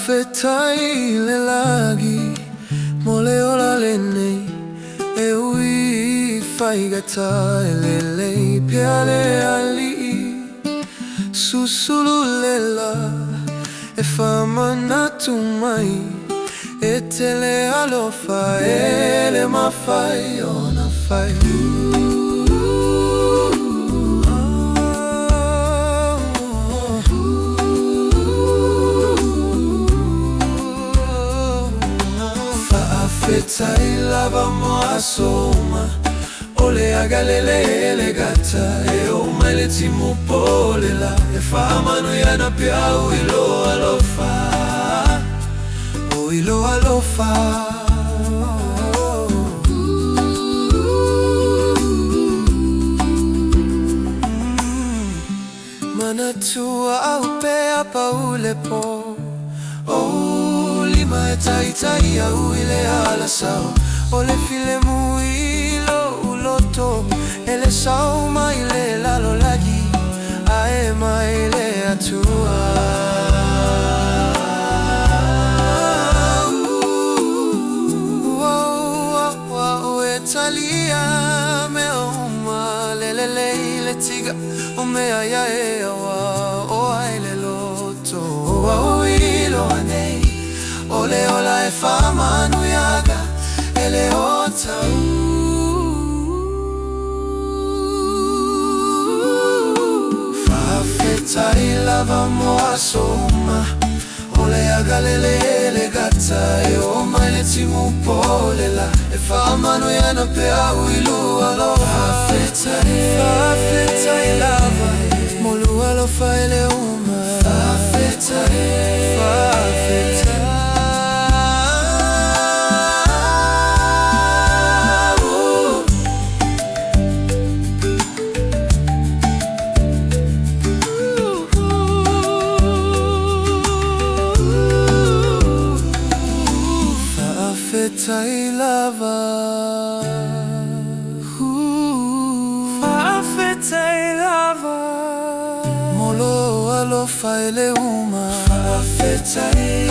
Faafetai le lagi mole ola lenei e ui faigata lelei piale ali susulu lela e famana tumai e tele alofa ele mafai ona fai Faafetai lava moa soma ole agalele ele gata e o maile timu pole la e famano yana piau ilo alofa o ilo alofa mana tua au pe apa ulepo lima e tai au ile ala sao ole file muilo uloto ele sao mai le lalo lagi ae mai le atua Italia me uma lelele le tiga o me aya e awa o ai le loto o ilo anei ole ola e fama nuyaga ele ota Faafetai lava moa soma ole agalele ele gata e o maile timu pole la e fama nuyana pe au ilu alofa Faafetai lava molu alofa ele uma Faafetai Faafetai lava Faafetai lava Molo alofa ele uma Faafetai